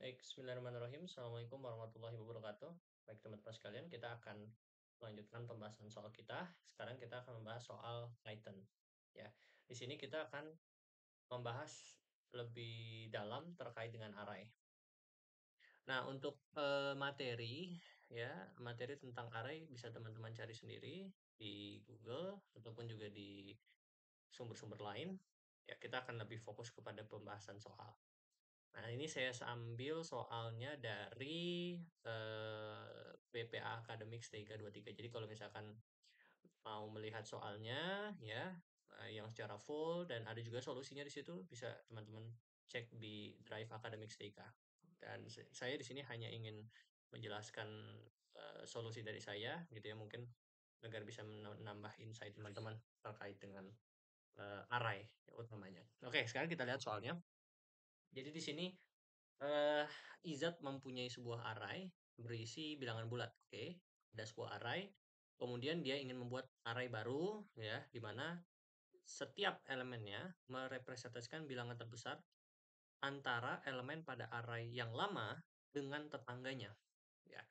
Baik, bismillahirrahmanirrahim. Assalamualaikum warahmatullahi wabarakatuh. Baik, teman-teman sekalian, kita akan melanjutkan pembahasan soal kita. Sekarang kita akan membahas soal Python. Ya, di sini kita akan membahas lebih dalam terkait dengan array. Nah, untuk materi tentang array bisa teman-teman cari sendiri di Google ataupun juga di sumber-sumber lain. Ya, kita akan lebih fokus kepada pembahasan soal. Nah, ini saya ambil soalnya dari BPA Academics 323. Jadi kalau misalkan mau melihat soalnya ya yang secara full dan ada juga solusinya di situ bisa teman-teman cek di Drive Academics TK. Dan saya di sini hanya ingin menjelaskan solusi dari saya gitu ya mungkin agar bisa menambah insight teman-teman terkait dengan array utamanya. Oke, sekarang kita lihat soalnya. Jadi di sini eh Izat mempunyai sebuah array berisi bilangan bulat. Oke, ada sebuah array. Kemudian dia ingin membuat array baru, ya, di mana setiap elemennya merepresentasikan bilangan terbesar antara elemen pada array yang lama dengan tetangganya. Ya,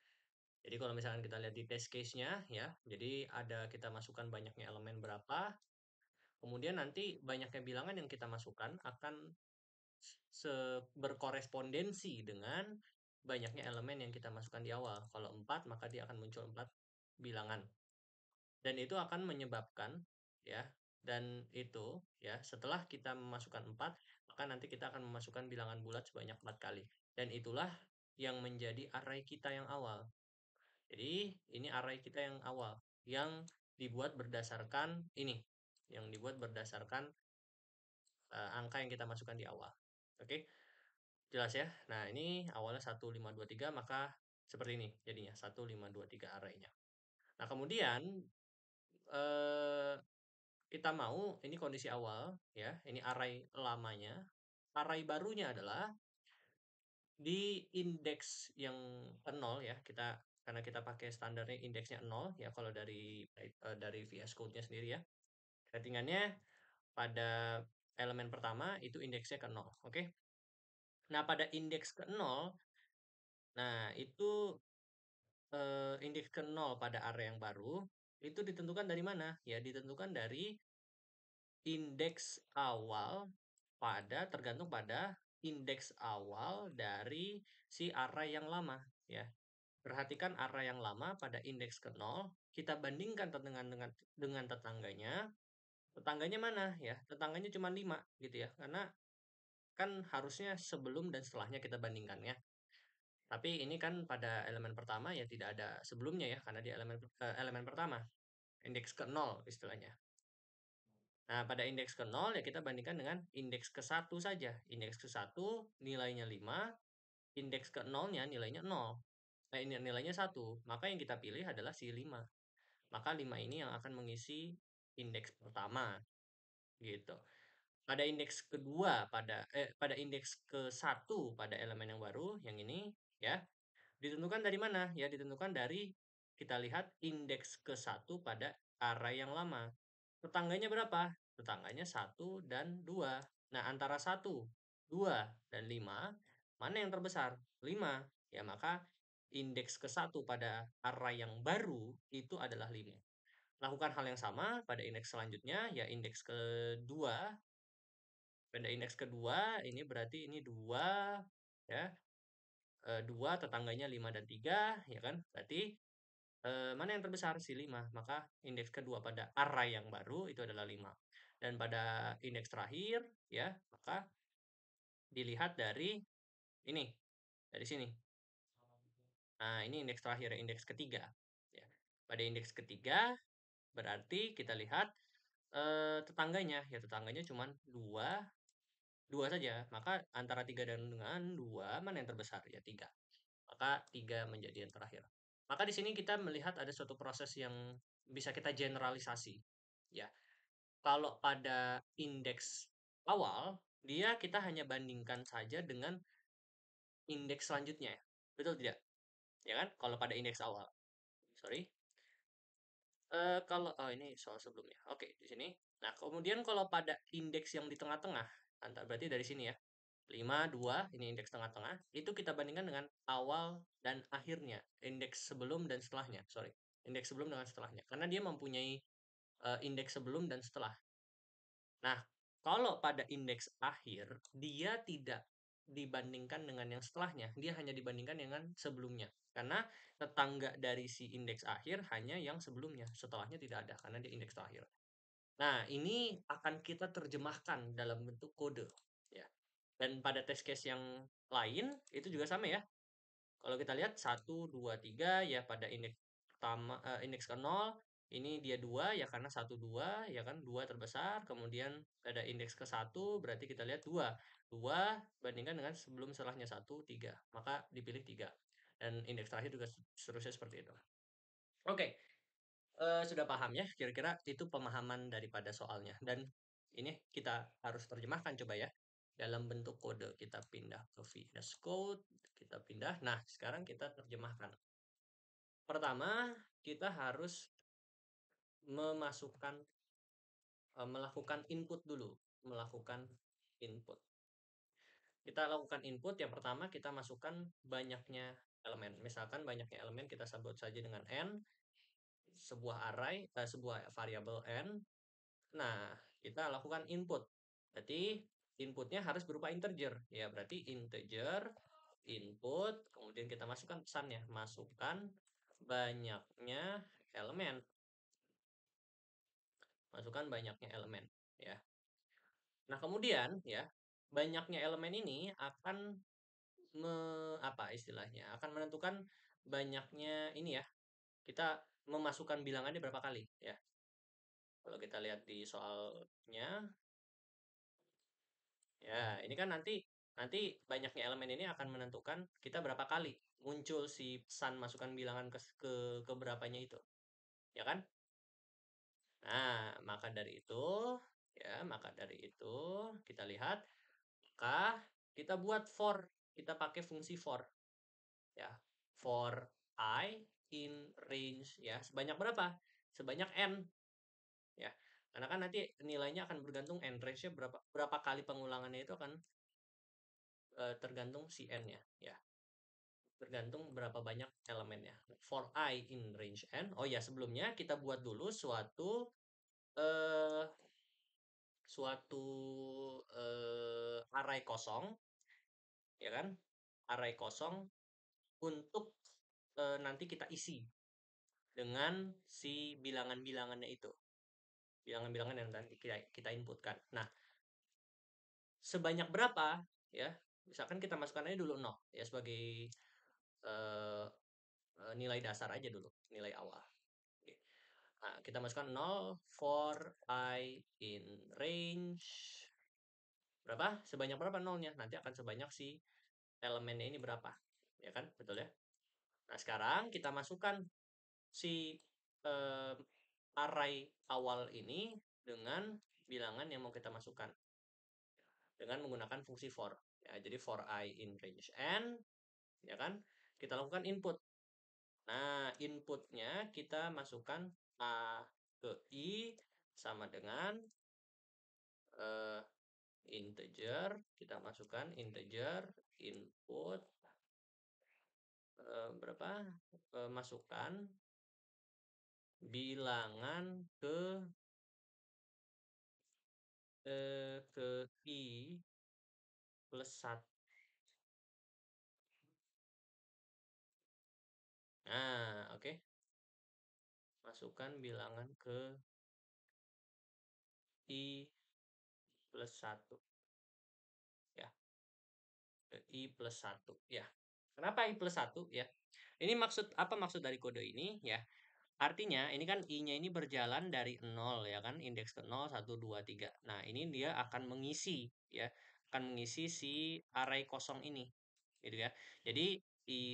jadi kalau misalkan kita lihat di test case-nya, ya, jadi ada kita masukkan banyaknya elemen berapa, kemudian nanti banyaknya bilangan yang kita masukkan akan berkorespondensi dengan banyaknya elemen yang kita masukkan di awal. Kalau 4, maka dia akan muncul 4 bilangan. Dan itu akan menyebabkan ya, dan itu ya, setelah kita memasukkan 4, maka nanti kita akan memasukkan bilangan bulat sebanyak 4 kali. Dan itulah yang menjadi array kita yang awal. Jadi, ini array kita yang awal yang dibuat berdasarkan ini, yang dibuat berdasarkan angka yang kita masukkan di awal. Oke. Jelas ya? Nah, ini awalnya 1, 5, 2, 3 maka seperti ini jadinya, 1, 5, 2, 3 arraynya. Nah, kemudian eh, kita mau ini kondisi awal ya, ini array lamanya. Array barunya adalah di indeks yang ke 0 ya, karena kita pakai standarnya indeksnya 0 ya kalau dari VS Code-nya sendiri ya. Settingannya pada elemen pertama itu indeksnya ke 0, oke? Nah, pada indeks ke 0, nah itu indeks ke 0 pada area yang baru, itu ditentukan dari mana? Ya, ditentukan dari indeks awal tergantung pada indeks awal dari si array yang lama, ya. Perhatikan array yang lama pada indeks ke 0, kita bandingkan dengan tetangganya. Tetangganya mana? Ya, tetangganya cuma 5 gitu ya. Karena kan harusnya sebelum dan setelahnya kita bandingkan ya. Tapi ini kan pada elemen pertama ya tidak ada sebelumnya ya, karena di elemen pertama, indeks ke 0 istilahnya. Nah, pada indeks ke 0 ya kita bandingkan dengan indeks ke 1 saja. Indeks ke 1 nilainya 5, indeks ke 0-nya nilainya 0. Nah, ini nilainya 1. Maka yang kita pilih adalah si 5. Maka 5 ini yang akan mengisi indeks pertama gitu. Pada indeks kedua pada indeks ke 1 pada elemen yang baru yang ini ya. Ditentukan dari mana? Ya, ditentukan dari kita lihat indeks ke 1 pada array yang lama. Tetangganya berapa? Tetangganya 1 dan 2. Nah, antara 1, 2, dan 5, mana yang terbesar? 5. Ya, maka indeks ke 1 pada array yang baru itu adalah 5. Lakukan hal yang sama pada indeks selanjutnya, ya indeks kedua. Pada indeks kedua, ini berarti ini 2, ya. 2 tetangganya 5 dan 3, ya kan? Berarti mana yang terbesar? Si 5. Maka indeks kedua pada array yang baru itu adalah 5. Dan pada indeks terakhir, ya, maka dilihat dari ini, dari sini. Nah, ini indeks terakhir, indeks ketiga. Ya. Pada indeks ketiga, berarti kita lihat tetangganya. Ya, tetangganya cuma 2, 2 saja. Maka antara 3 dan dengan 2, mana yang terbesar? Ya, 3. Maka 3 menjadi yang terakhir. Maka di sini kita melihat ada suatu proses yang bisa kita generalisasi. Ya, kalau pada indeks awal, kita hanya bandingkan saja dengan indeks selanjutnya. Betul tidak? Ya kan? Kalau pada indeks awal. Sorry. Kalau ini soal sebelumnya. Oke, di sini. Nah, kemudian kalau pada indeks yang di tengah-tengah, berarti dari sini ya. 5, 2, ini indeks tengah-tengah, itu kita bandingkan dengan awal dan akhirnya, indeks sebelum dan setelahnya, sorry. Indeks sebelum dengan setelahnya. Karena dia mempunyai indeks sebelum dan setelah. Nah, kalau pada indeks akhir, dia tidak dibandingkan dengan yang setelahnya, dia hanya dibandingkan dengan sebelumnya. Karena tetangga dari si indeks akhir hanya yang sebelumnya, setelahnya tidak ada karena dia indeks terakhir. Nah, ini akan kita terjemahkan dalam bentuk kode, ya. Dan pada test case yang lain itu juga sama ya. Kalau kita lihat 1, 2, 3 ya pada indeks pertama, indeks ke 0 ini dia 2 ya karena 1, 2 ya kan 2 terbesar, kemudian pada indeks ke 1 berarti kita lihat 2. 2 bandingkan dengan sebelum setelahnya 1, 3 maka dipilih 3. Dan indeks terakhir juga seterusnya seperti itu. Oke, sudah paham ya kira-kira itu pemahaman daripada soalnya dan ini kita harus terjemahkan coba ya. Dalam bentuk kode kita pindah ke VS Code, kita pindah. Nah, sekarang kita terjemahkan. Pertama, kita harus memasukkan melakukan input dulu, melakukan input. Kita lakukan input yang pertama kita masukkan banyaknya elemen. Misalkan banyaknya elemen kita sebut saja dengan n, sebuah array, sebuah variabel n. Nah, kita lakukan input. Berarti inputnya harus berupa integer. Ya, berarti integer input, kemudian kita masukkan pesannya, masukkan banyaknya elemen. Masukkan banyaknya elemen, ya. Nah, kemudian ya, banyaknya elemen ini akan apa istilahnya? Akan menentukan banyaknya ini ya. Kita memasukkan bilangannya berapa kali, ya. Kalau kita lihat di soalnya, ya, ini kan nanti nanti banyaknya elemen ini akan menentukan kita berapa kali muncul si pesan masukkan bilangan ke berapanya itu, ya kan? Nah, maka dari itu kita lihat, maka kita buat for, kita pakai fungsi for, ya. For I in range, ya. Sebanyak berapa? Sebanyak n, ya. Karena kan nanti nilainya akan bergantung n, range-nya berapa kali pengulangannya itu akan tergantung si n-nya, ya. Tergantung berapa banyak elemennya. For I in range n. Oh ya, sebelumnya kita buat dulu eh suatu array kosong, ya kan? Array kosong untuk nanti kita isi dengan si bilangan-bilangannya itu. Bilangan-bilangan yang nanti kita inputkan. Nah, sebanyak berapa ya? Misalkan kita masukkan aja dulu 0 ya sebagai eh, nilai dasar aja dulu, nilai awal. Oke. Nah, kita masukkan 0 for I in range berapa? Sebanyak berapa nolnya? Nanti akan sebanyak si elemennya ini berapa. Ya kan? Betul ya? Nah, sekarang kita masukkan si eh, array awal ini dengan bilangan yang mau kita masukkan dengan menggunakan fungsi for. Ya, jadi for I in range n, ya kan? Kita lakukan input. Nah, inputnya kita masukkan A ke I sama dengan eh, integer. Kita masukkan integer input berapa? Masukkan bilangan ke I plus 1. Nah, oke. Masukkan bilangan ke I plus 1. Ya, ke I plus 1. Ya. Kenapa I plus 1? Ya. Ini apa maksud dari kode ini? Ya. Artinya, ini kan I-nya ini berjalan dari 0, ya kan? Indeks ke 0, 1, 2, 3. Nah, ini dia akan mengisi, ya. Akan mengisi si array kosong ini. Gitu ya. Jadi,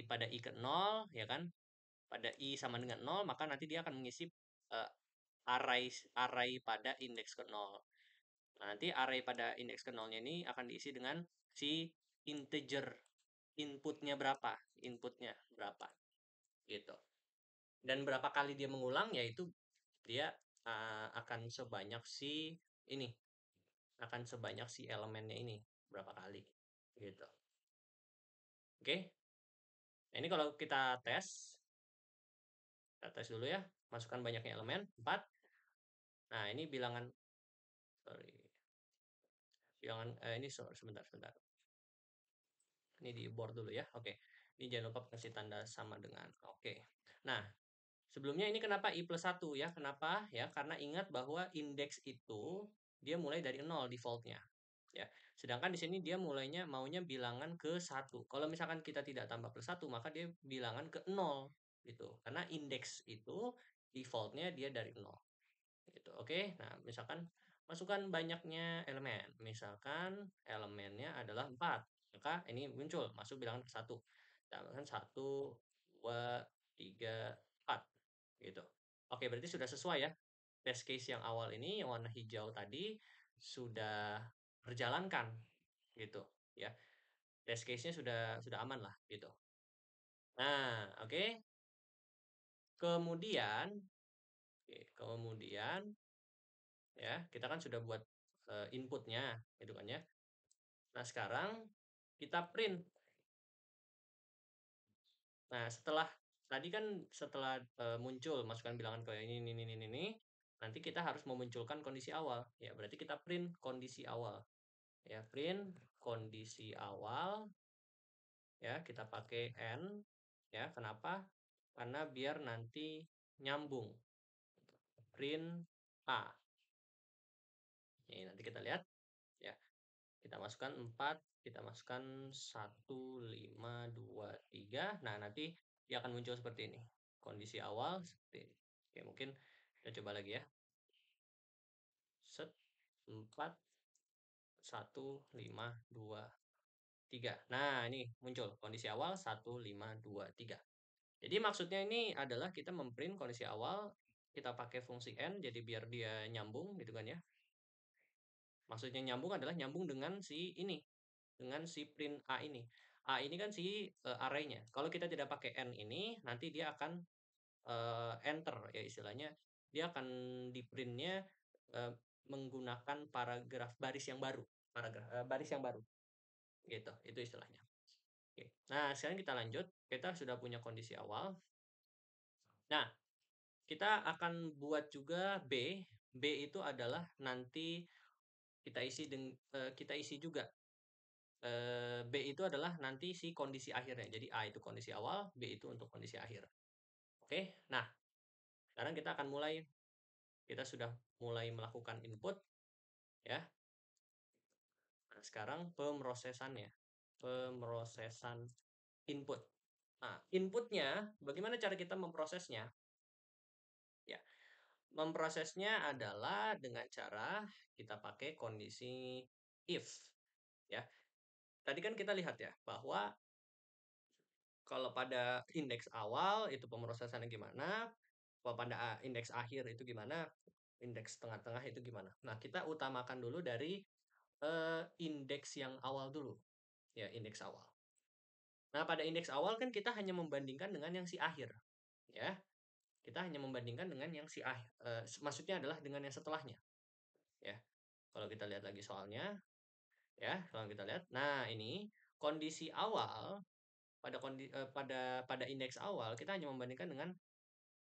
pada I ke 0, ya kan? Pada I sama dengan 0, maka nanti dia akan mengisi eh, array array pada indeks ke 0. Nah, nanti array pada indeks ke 0-nya ini akan diisi dengan si integer inputnya berapa, gitu. Dan berapa kali dia mengulang, yaitu dia akan sebanyak si ini, akan sebanyak si elemennya ini berapa kali, gitu. Oke. Nah, ini kalau kita tes dulu ya, masukkan banyaknya elemen 4. Nah, ini bilangan, sorry, bilangan ini sebentar sebentar. Ini di board dulu ya. Oke. Ini jangan lupa kasih tanda sama dengan oke. Nah, sebelumnya ini kenapa I plus 1 ya? Kenapa? Ya, karena ingat bahwa indeks itu dia mulai dari 0 defaultnya. Ya. Sedangkan di sini dia maunya bilangan ke 1. Kalau misalkan kita tidak tambah plus 1, maka dia bilangan ke 0 gitu. Karena indeks itu defaultnya dia dari 0 gitu. Oke. Nah, misalkan masukkan banyaknya elemen. Misalkan elemennya adalah 4. Maka ini muncul masuk bilangan ke 1. Tambahkan 1, 2, 3, 4 gitu. Oke, berarti sudah sesuai ya. Test case yang awal ini yang warna hijau tadi sudah berjalankan gitu ya. Test case-nya sudah aman lah gitu. Nah, oke. Kemudian kemudian ya, kita kan sudah buat inputnya gitu kan ya. Nah, sekarang kita print. Nah, setelah muncul masukkan bilangan ke ini, nanti kita harus memunculkan kondisi awal. Ya, berarti kita print kondisi awal. Ya, print kondisi awal ya, kita pakai N ya. Kenapa? Karena biar nanti nyambung. Print A. Ini nanti kita lihat ya. Kita masukkan 4, kita masukkan 1, 5, 2, 3. Nah, nanti dia akan muncul seperti ini. Kondisi awal seperti ini. Oke, mungkin kita coba lagi ya. Set 4, 1, 5, 2, 3. Nah, ini muncul kondisi awal 1, 5, 2, 3. Jadi maksudnya ini adalah kita memprint kondisi awal, kita pakai fungsi N jadi biar dia nyambung gitu kan ya. Maksudnya nyambung adalah nyambung dengan si ini, dengan si print A ini. A ini kan si array-nya. Kalau kita tidak pakai N ini, nanti dia akan enter ya istilahnya. Dia akan di printnya uh, menggunakan paragraf baris yang baru, baris yang baru. Gitu, itu istilahnya. Oke. Nah, sekarang kita lanjut. Kita sudah punya kondisi awal. Nah, kita akan buat juga B. B itu adalah nanti kita isi juga. B itu adalah nanti si kondisi akhirnya. Jadi A itu kondisi awal, B itu untuk kondisi akhir. Oke. Nah, sekarang kita akan mulai. Kita sudah mulai melakukan input ya. Nah, sekarang pemrosesannya. Pemrosesan input. Nah, inputnya bagaimana cara kita memprosesnya? Ya, memprosesnya adalah dengan cara kita pakai kondisi if ya. Tadi kan kita lihat ya bahwa kalau pada indeks awal itu pemrosesannya gimana, kalau pada indeks akhir itu gimana, indeks tengah-tengah itu gimana. Nah, kita utamakan dulu dari indeks yang awal dulu. Ya, indeks awal. Nah, pada indeks awal kan kita hanya membandingkan dengan yang si akhir. Ya, kita hanya membandingkan dengan yang si akhir. Maksudnya adalah dengan yang setelahnya. Ya, kalau kita lihat lagi soalnya, ya, kalau kita lihat. Nah, ini kondisi awal pada indeks awal kita hanya membandingkan dengan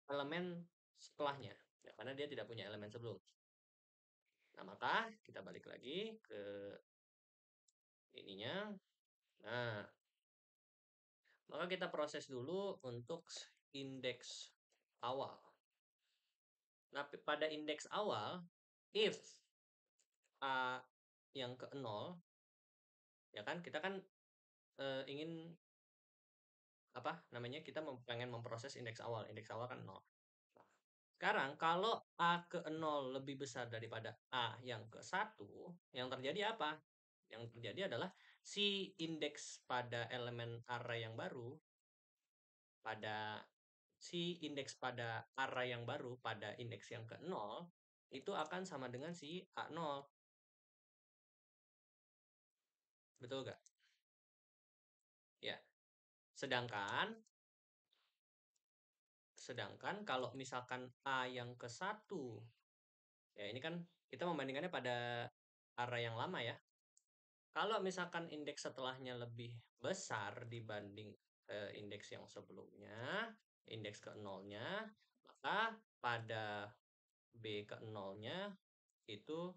elemen setelahnya ya, karena dia tidak punya elemen sebelum. Nah, maka kita balik lagi ke ininya. Nah, maka kita proses dulu untuk indeks awal. Nah, pada indeks awal if A yang ke 0 ya kan kita kan ingin apa namanya kita pengen memproses indeks awal. Indeks awal kan 0. Sekarang kalau A ke 0 lebih besar daripada A yang ke 1, yang terjadi apa? Yang terjadi adalah si indeks pada elemen array yang baru pada array yang baru pada indeks yang ke 0 itu akan sama dengan si A0. Betul nggak? Ya. Sedangkan kalau misalkan A yang ke 1, ya ini kan kita membandingkannya pada array yang lama ya. Kalau misalkan indeks setelahnya lebih besar dibanding indeks yang sebelumnya, indeks ke nolnya, maka pada B ke nolnya itu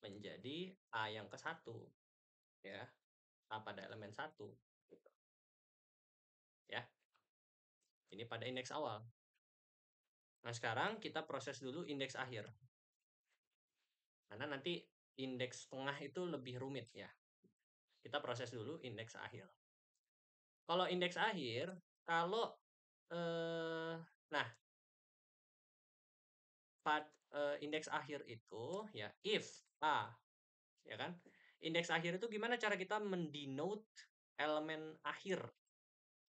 menjadi A yang ke satu, ya. A pada elemen satu, gitu, ya. Ini pada indeks awal. Nah, sekarang kita proses dulu indeks akhir. Karena nanti indeks tengah itu lebih rumit, ya. Kita proses dulu indeks akhir. Kalau indeks akhir, kalau eh, nah, indeks akhir itu ya if A, ya kan? Indeks akhir itu gimana cara kita mendenote elemen akhir,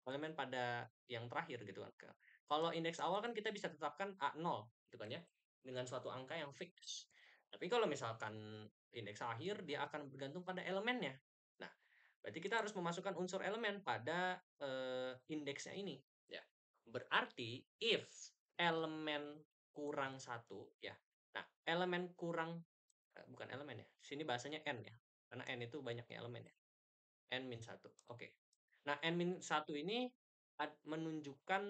elemen pada yang terakhir gitu kan. Kalau indeks awal kan kita bisa tetapkan A0 gitu kan ya, dengan suatu angka yang fix. Tapi kalau misalkan indeks akhir dia akan bergantung pada elemennya. Nah, berarti kita harus memasukkan unsur elemen pada indeksnya ini ya. Berarti if elemen kurang satu ya. Nah, elemen kurang bukan elemen ya. Sini bahasanya n ya. Karena n itu banyaknya elemen ya. N min satu. Oke. Nah, n min satu ini menunjukkan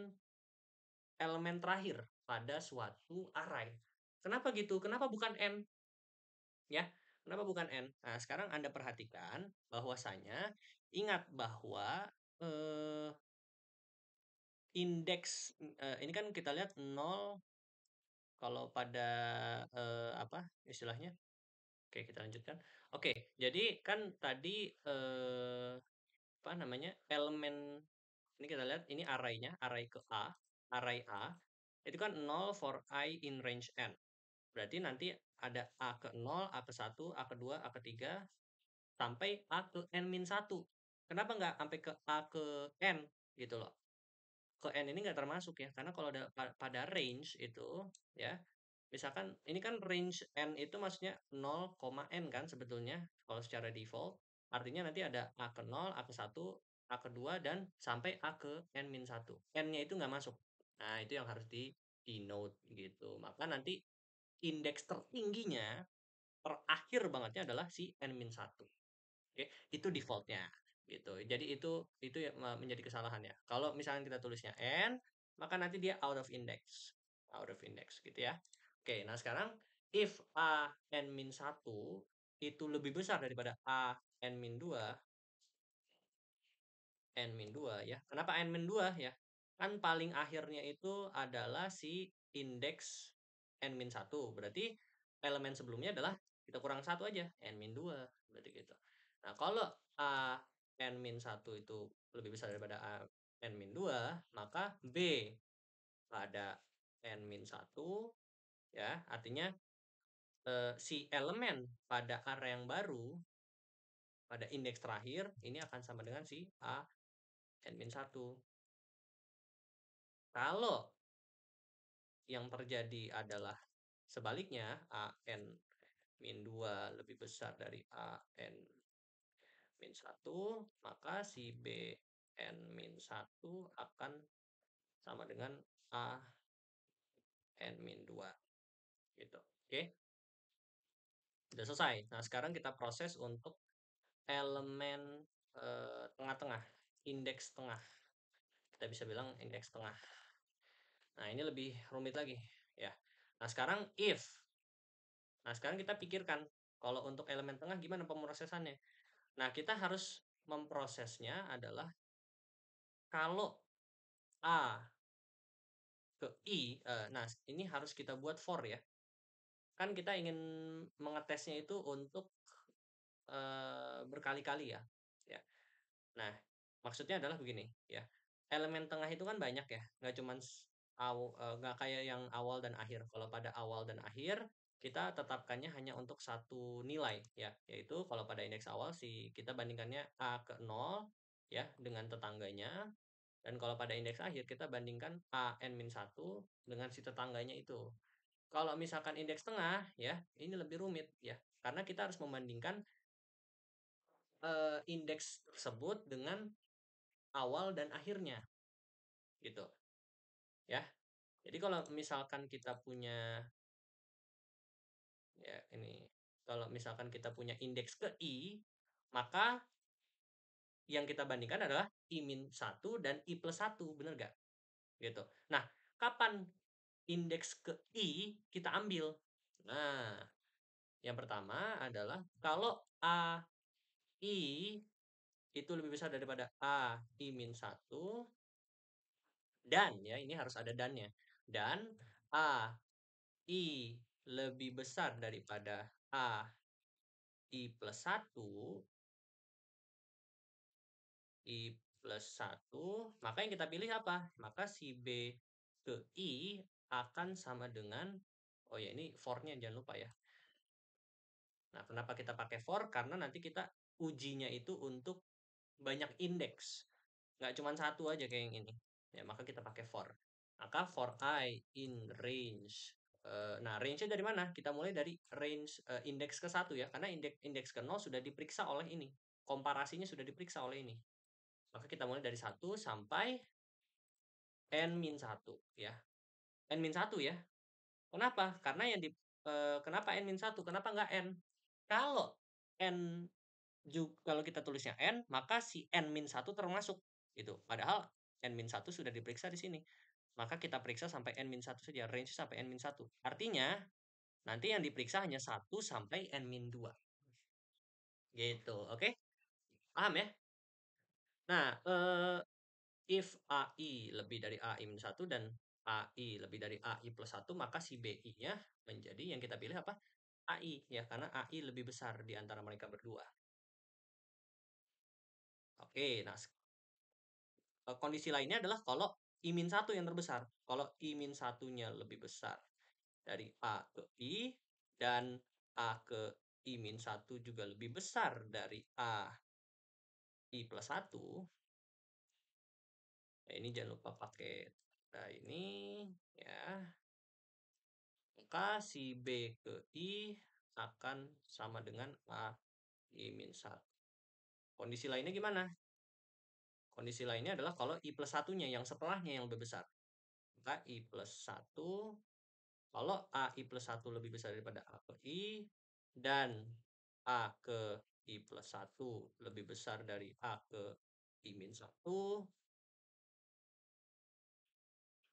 elemen terakhir pada suatu array. Kenapa gitu? Kenapa bukan n? Ya, kenapa bukan n? Nah, sekarang Anda perhatikan bahwasanya ingat bahwa eh, indeks ini kan kita lihat nol kalau pada apa istilahnya? Oke, kita lanjutkan. Oke, jadi kan tadi apa namanya? Elemen ini kita lihat ini array-nya, array ke A, array A itu kan 0 for I in range n. Berarti nanti ada A ke 0, A ke 1, A ke 2, A ke 3 sampai A ke n min 1. Kenapa nggak sampai ke A ke n gitu loh? Ke n ini nggak termasuk ya, karena kalau ada pada range itu ya, misalkan ini kan range n itu maksudnya 0, n kan sebetulnya kalau secara default. Artinya nanti ada A ke 0, A ke 1, A ke 2 dan sampai A ke n min 1. N-nya itu nggak masuk. Nah, itu yang harus di denote gitu. Maka nanti indeks tertingginya terakhir bangetnya adalah si n min 1. Oke, itu defaultnya gitu. Jadi itu ya menjadi kesalahan ya. Kalau misalnya kita tulisnya n, maka nanti dia out of index. Out of index gitu ya. Oke, nah sekarang if a n min 1 itu lebih besar daripada a n min 2, n min 2 ya. Kenapa n min 2 ya? Kan paling akhirnya itu adalah si indeks n min 1. Berarti elemen sebelumnya adalah kita kurang satu aja, n min 2. Berarti gitu. Nah, kalau a n min 1 itu lebih besar daripada a n min 2, maka b pada n min 1 ya, artinya si elemen pada array yang baru pada indeks terakhir ini akan sama dengan si a n min 1. Kalau yang terjadi adalah sebaliknya, a n min 2 lebih besar dari a n min 1, maka si b n min 1 akan sama dengan a n min 2 gitu. Oke, sudah selesai. Nah, sekarang kita proses untuk elemen tengah-tengah, indeks tengah. Kita bisa bilang indeks tengah. Nah, ini lebih rumit lagi ya. Nah, sekarang if. Nah, sekarang kita pikirkan kalau untuk elemen tengah gimana pemrosesannya. Nah, kita harus memprosesnya adalah kalau A ke I, nah ini harus kita buat for ya. Kan kita ingin mengetesnya itu untuk berkali-kali ya. Ya. Nah, maksudnya adalah begini ya. Elemen tengah itu kan banyak ya, nggak cuman nggak kayak yang awal dan akhir. Kalau pada awal dan akhir kita tetapkannya hanya untuk satu nilai ya, yaitu kalau pada indeks awal kita bandingkannya A ke 0 ya dengan tetangganya, dan kalau pada indeks akhir kita bandingkan A n min 1 dengan si tetangganya itu. Kalau misalkan indeks tengah ya, ini lebih rumit ya, karena kita harus membandingkan indeks tersebut dengan awal dan akhirnya gitu ya. Jadi kalau misalkan kita punya ya ini, kalau misalkan kita punya indeks ke i, Maka yang kita bandingkan adalah I-1 dan I+1, bener nggak? Gitu. Nah, kapan indeks ke I kita ambil? Nah, yang pertama adalah kalau AI itu lebih besar daripada AI-1, dan ya ini harus ada dannya. Dan AI lebih besar daripada AI+1, I+1, maka yang kita pilih apa? Maka si B ke I akan sama dengan, oh ya ini for-nya jangan lupa ya. Nah, kenapa kita pakai for? Karena nanti kita ujinya itu untuk banyak indeks. Nggak cuma satu aja kayak yang ini. Ya, maka kita pakai for. Maka for I in range. Nah, range-nya dari mana? Kita mulai dari range indeks ke satu ya. Karena indeks ke 0 sudah diperiksa oleh ini. Komparasinya sudah diperiksa oleh ini. Maka kita mulai dari 1 sampai N-1 ya. N-1 ya. Kenapa? Karena yang kenapa N-1? Kenapa nggak N? Kalau N kalau kita tulisnya N, maka si N-1 termasuk gitu. Padahal N-1 sudah diperiksa di sini. Maka kita periksa sampai N-1 saja, range sampai N-1. Artinya, nanti yang diperiksa hanya 1 sampai N-2. Gitu, oke? Paham ya? Nah, if AI lebih dari AI-1 dan AI lebih dari AI+1, maka si BI-nya menjadi yang kita pilih apa? AI ya, karena AI lebih besar di antara mereka berdua. Oke, nah kondisi lainnya adalah kalau I-1 yang terbesar. Kalau I-1-nya lebih besar dari A ke I dan A ke I-1 juga lebih besar dari A I+1. Nah, ini jangan lupa pakai ini ya. Maka si B ke I akan sama dengan A I-1. Kondisi lainnya gimana? Kondisi lainnya adalah kalau I+1-nya yang setelahnya yang lebih besar. Maka I+1, kalau AI+1 lebih besar daripada A ke I, dan A ke I+1 lebih besar dari A ke I-1,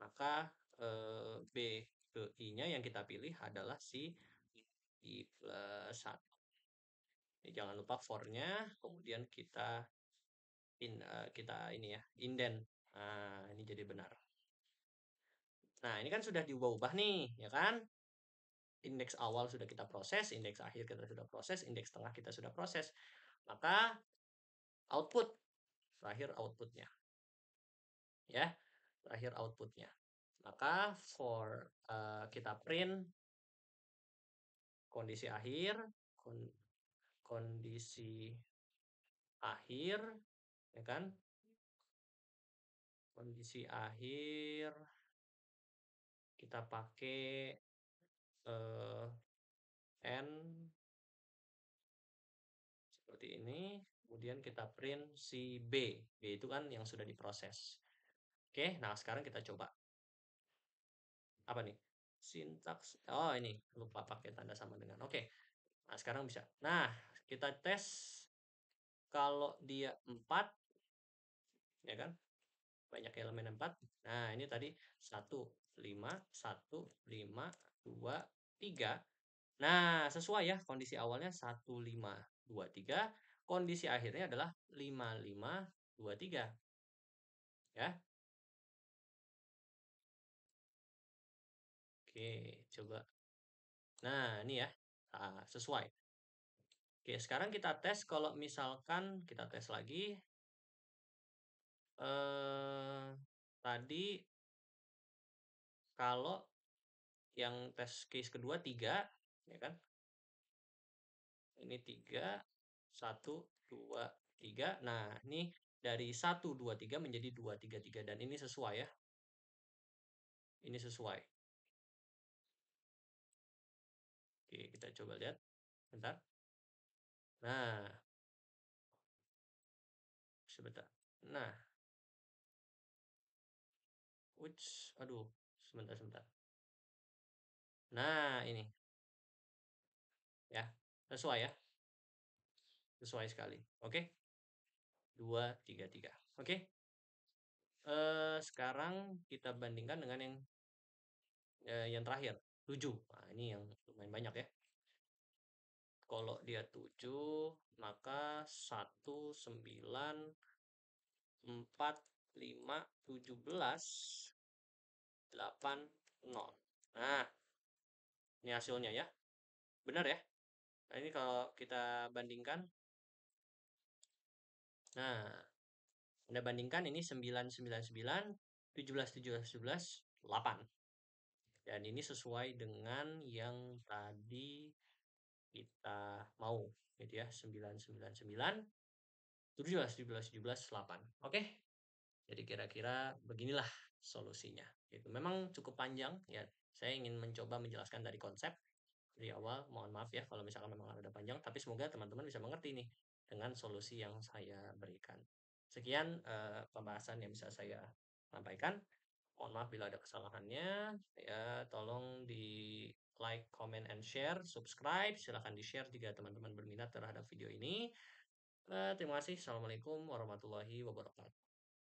maka B ke I-nya yang kita pilih adalah si I+1. Jangan lupa for-nya, kemudian kita ini ya, indent. Nah, ini jadi benar. Nah, ini kan sudah diubah-ubah nih, ya kan? Indeks awal sudah kita proses, indeks akhir kita sudah proses, indeks tengah kita sudah proses. Maka output, terakhir outputnya. Ya, terakhir outputnya. Maka for kita print kondisi akhir, kondisi akhir, ya kan? Kondisi akhir kita pakai n seperti ini, kemudian kita print si B. B itu kan yang sudah diproses. Oke, nah sekarang kita coba. Apa nih? Sintaks. Oh, ini lupa pakai tanda sama dengan. Oke. Nah, sekarang bisa. Nah, kita tes kalau dia 4, ya kan? Banyak elemen 4. Nah, ini tadi 1, 5, 1, 5, 2, 3. Nah, sesuai ya kondisi awalnya 1, 5, 2, 3. Kondisi akhirnya adalah 5, 5, 2, 3. Ya. Oke, coba. Nah, ini ya. Nah, sesuai. Oke, sekarang kita tes kalau misalkan kita tes lagi. Tadi kalau yang tes case kedua 3, ya kan? Ini 3, 1, 2, 3. Nah, ini dari 1, 2, 3 menjadi 2, 3, 3. Dan ini sesuai ya. Ini sesuai. Oke, kita coba lihat. Bentar. Nah, sebentar. Nah, aduh, sebentar. Nah, ini. Ya, sesuai ya. sesuai sekali. Oke? 2, 3, 3. Oke? Sekarang kita bandingkan dengan yang terakhir, 7. Nah, ini yang lumayan banyak ya. Kalau dia 7, maka 1, 9, 4, 5, 17, 8, 0. Nah, ini hasilnya ya. Benar ya? Nah, ini kalau kita bandingkan. Nah, Anda bandingkan ini 9, 9, 9, 17, 17, 17, 8. Dan ini sesuai dengan yang tadi kita mau, gitu ya. 9, 9, 9, 17, 17, 17, 8. Oke? Jadi kira-kira beginilah solusinya. Itu memang cukup panjang ya. Saya ingin mencoba menjelaskan dari konsep dari awal. Mohon maaf ya kalau misalkan memang ada panjang, tapi semoga teman-teman bisa mengerti nih dengan solusi yang saya berikan. Sekian pembahasan yang bisa saya sampaikan. Mohon maaf bila ada kesalahannya. Ya, tolong di like, comment, and share, subscribe. Silahkan di-share jika teman-teman berminat terhadap video ini. Terima kasih. Assalamualaikum warahmatullahi wabarakatuh.